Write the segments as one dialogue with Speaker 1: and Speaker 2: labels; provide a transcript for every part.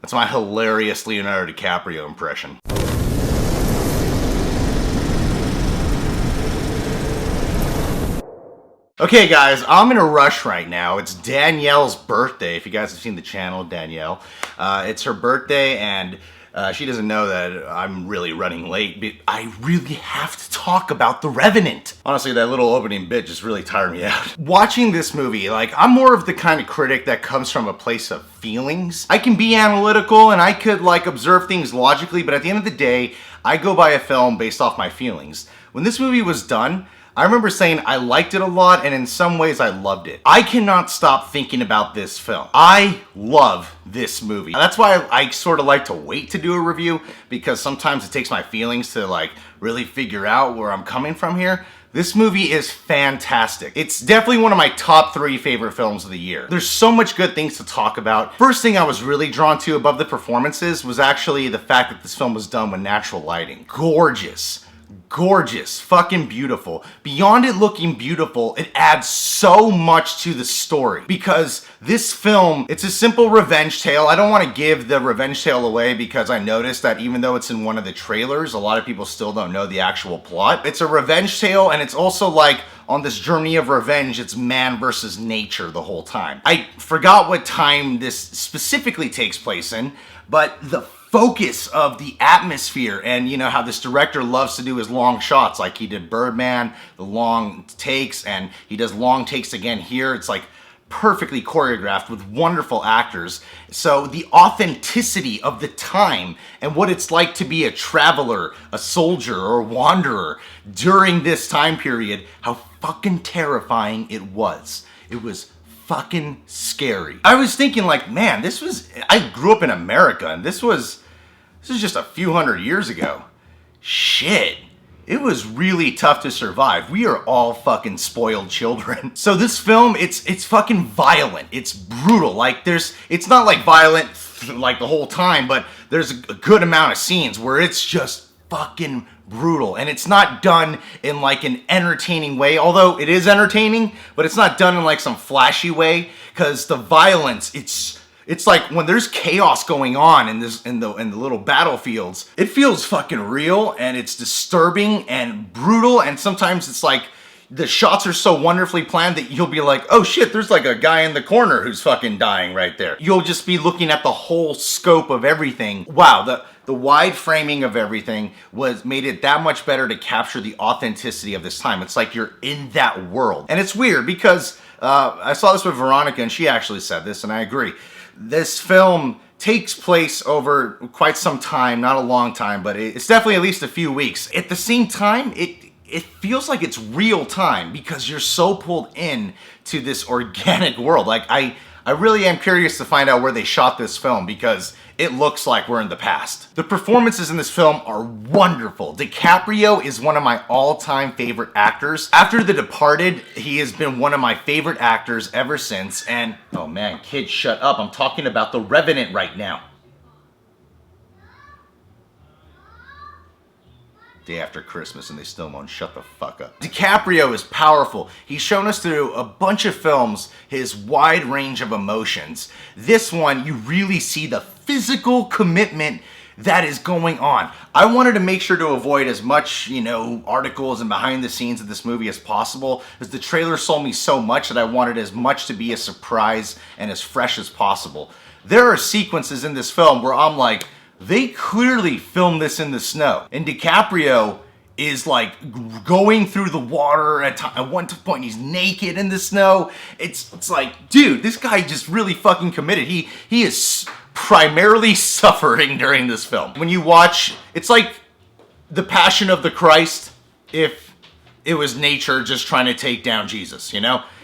Speaker 1: That's my hilarious Leonardo DiCaprio impression. Okay guys, I'm in a rush right now. It's Danielle's birthday. If you guys have seen the channel, Danielle. It's her birthday and she doesn't know that I'm really running late, but I really have to talk about The Revenant. Honestly, that little opening bit just really tired me out. Watching this movie, like, I'm more of the kind of critic that comes from a place of feelings. I can be analytical and I could, like, observe things logically, but at the end of the day, I go by a film based off my feelings. When this movie was done, I remember saying I liked it a lot, and in some ways I loved it. I cannot stop thinking about this film. I love this movie. That's why I sort of like to wait to do a review, because sometimes it takes my feelings to like really figure out where I'm coming from here. This movie is fantastic. It's definitely one of my top 3 favorite films of the year. There's so much good things to talk about. First thing I was really drawn to above the performances was actually the fact that this film was done with natural lighting. Gorgeous. Gorgeous, fucking beautiful. Beyond it looking beautiful, it adds so much to the story, because this film, it's a simple revenge tale. I don't want to give the revenge tale away, because I noticed that even though it's in one of the trailers, a lot of people still don't know the actual plot. It's a revenge tale, and it's also like on this journey of revenge, it's man versus nature the whole time. I forgot what time this specifically takes place in, but the focus of the atmosphere, and you know how this director loves to do his long shots, like he did Birdman, the long takes, and he does long takes again here. It's like perfectly choreographed with wonderful actors. So the authenticity of the time and what it's like to be a traveler, a soldier, or a wanderer during this time period, how fucking terrifying it was. It was fucking scary. I was thinking like, man, I grew up in America, and this is just a few hundred years ago. Shit. It was really tough to survive. We are all fucking spoiled children. So this film, it's fucking violent. It's brutal. Like it's not like violent like the whole time, but there's a good amount of scenes where it's just fucking brutal, and it's not done in like an entertaining way, although it is entertaining, but it's not done in like some flashy way, because the violence, it's like when there's chaos going on in the little battlefields, it feels fucking real, and it's disturbing and brutal, and sometimes it's like the shots are so wonderfully planned that you'll be like, oh shit, there's like a guy in the corner who's fucking dying right there. You'll just be looking at the whole scope of everything. Wow, the wide framing of everything made it that much better to capture the authenticity of this time. It's like you're in that world. And it's weird because I saw this with Veronica, and she actually said this, and I agree. This film takes place over quite some time, not a long time, but it's definitely at least a few weeks. At the same time, it feels like it's real time, because you're so pulled in to this organic world. Like I really am curious to find out where they shot this film, because it looks like we're in the past. The performances in this film are wonderful. DiCaprio is one of my all-time favorite actors. After The Departed, he has been one of my favorite actors ever since. And, oh man, kids, shut up. I'm talking about The Revenant right now. Day after Christmas and they still won't shut the fuck up. DiCaprio is powerful. He's shown us through a bunch of films his wide range of emotions. This one, you really see the physical commitment that is going on. I wanted to make sure to avoid as much, articles and behind the scenes of this movie as possible, because the trailer sold me so much that I wanted as much to be a surprise and as fresh as possible. There are sequences in this film where I'm like, they clearly filmed this in the snow. And DiCaprio is like going through the water at one point. He's naked in the snow. It's like, dude, this guy just really fucking committed. He is primarily suffering during this film. When you watch, it's like the Passion of the Christ if it was nature just trying to take down Jesus,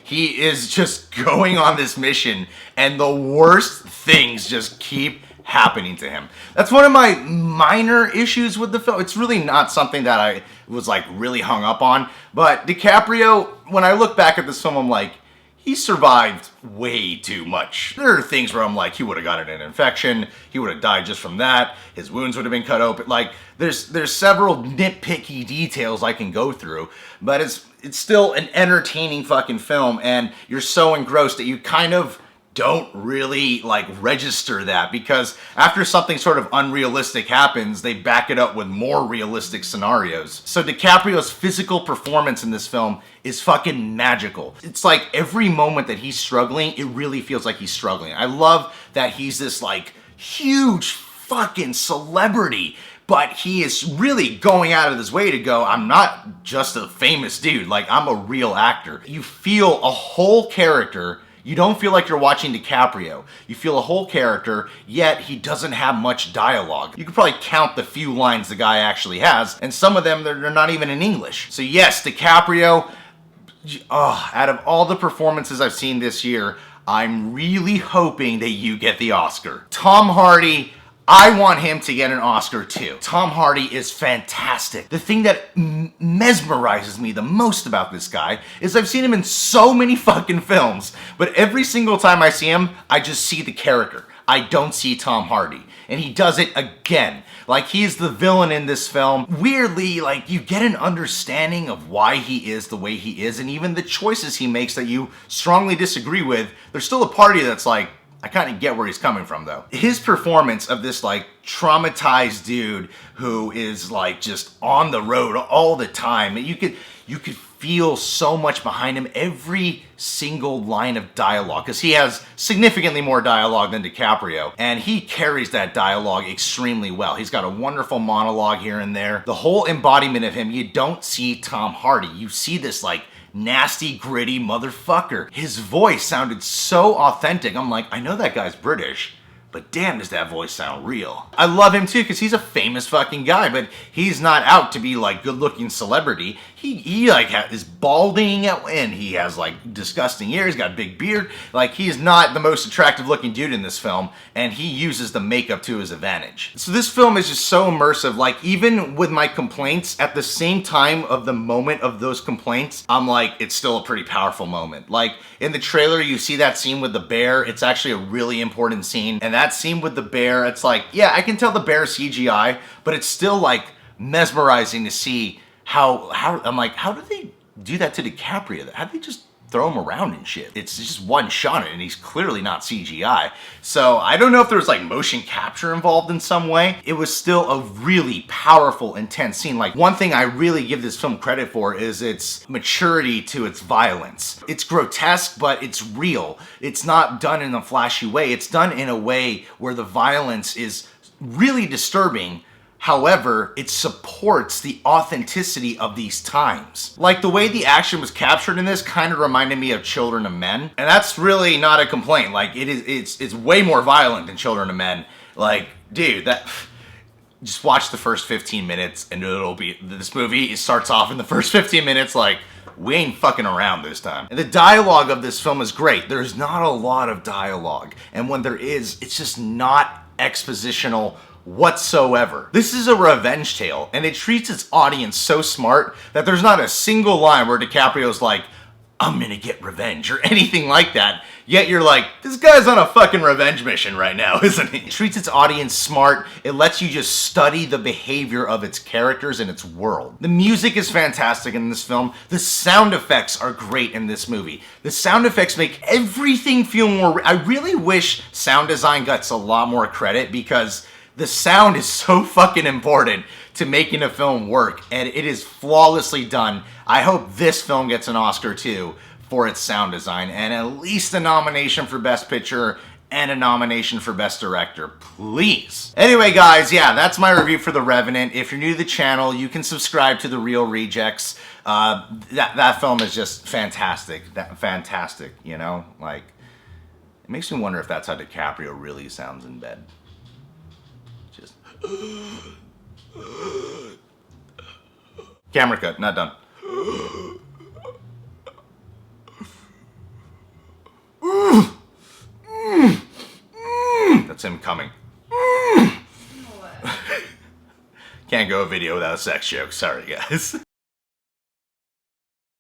Speaker 1: He is just going on this mission, and the worst things just keep happening to him. That's one of my minor issues with the film. It's really not something that I was like really hung up on, but DiCaprio, when I look back at this film, I'm like, he survived way too much. There are things where I'm like, he would have gotten an infection, he would have died just from that, his wounds would have been cut open. Like, there's several nitpicky details I can go through, but it's still an entertaining fucking film, and you're so engrossed that you kind of don't really like register that, because after something sort of unrealistic happens, they back it up with more realistic scenarios. So DiCaprio's physical performance in this film is fucking magical. It's like every moment that he's struggling, it really feels like he's struggling. I love that he's this like huge fucking celebrity, but he is really going out of his way to go, I'm not just a famous dude, like I'm a real actor. You feel a whole character. You don't feel like you're watching DiCaprio. You feel a whole character, yet he doesn't have much dialogue. You could probably count the few lines the guy actually has, and some of them, they're not even in English. So yes, DiCaprio, out of all the performances I've seen this year, I'm really hoping that you get the Oscar. Tom Hardy, I want him to get an Oscar too. Tom Hardy is fantastic. The thing that mesmerizes me the most about this guy is I've seen him in so many fucking films, but every single time I see him, I just see the character. I don't see Tom Hardy. And he does it again. Like, he's the villain in this film. Weirdly, like, you get an understanding of why he is the way he is, and even the choices he makes that you strongly disagree with, there's still a party that's like, I kind of get where he's coming from, though. His performance of this, like, traumatized dude who is, like, just on the road all the time. You could feel so much behind him, every single line of dialogue, because he has significantly more dialogue than DiCaprio, and he carries that dialogue extremely well. He's got a wonderful monologue here and there. The whole embodiment of him, you don't see Tom Hardy. You see this, like, nasty, gritty motherfucker. His voice sounded so authentic. I'm like, I know that guy's British, but damn, does that voice sound real. I love him too, because he's a famous fucking guy, but he's not out to be like good-looking celebrity. He like is balding and he has like disgusting ears, got a big beard. Like, he is not the most attractive looking dude in this film, and he uses the makeup to his advantage. So this film is just so immersive. Like, even with my complaints, at the same time of the moment of those complaints, I'm like, it's still a pretty powerful moment. Like, in the trailer, you see that scene with the bear. It's actually a really important scene, and that scene with the bear, it's like, yeah, I can tell the bear CGI, but it's still like mesmerizing to see how I'm like, how do they do that to DiCaprio? How do they just throw him around and shit? It's just one shot and he's clearly not CGI. So I don't know if there was like motion capture involved in some way. It was still a really powerful, intense scene. Like, one thing I really give this film credit for is its maturity to its violence. It's grotesque, but it's real. It's not done in a flashy way. It's done in a way where the violence is really disturbing. However, it supports the authenticity of these times. Like, the way the action was captured in this kind of reminded me of Children of Men. And that's really not a complaint. Like, it's way more violent than Children of Men. Like, dude, just watch the first 15 minutes and this movie starts off in the first 15 minutes like, we ain't fucking around this time. And the dialogue of this film is great. There's not a lot of dialogue. And when there is, it's just not expositional whatsoever. This is a revenge tale, and it treats its audience so smart that there's not a single line where DiCaprio's like, I'm gonna get revenge, or anything like that. Yet you're like, this guy's on a fucking revenge mission right now, isn't he? It treats its audience smart. It lets you just study the behavior of its characters and its world. The music is fantastic in this film. The sound effects are great in this movie. The sound effects make everything feel more... I really wish sound design gets a lot more credit, because the sound is so fucking important to making a film work, and it is flawlessly done. I hope this film gets an Oscar too for its sound design, and at least a nomination for Best Picture and a nomination for Best Director, please. Anyway, guys, yeah, that's my review for The Revenant. If you're new to the channel, you can subscribe to The Real Rejects. That film is just fantastic. Fantastic, you know? Like, it makes me wonder if that's how DiCaprio really sounds in bed. Just... Camera cut, not done. That's him coming. Can't go a video without a sex joke. Sorry, guys.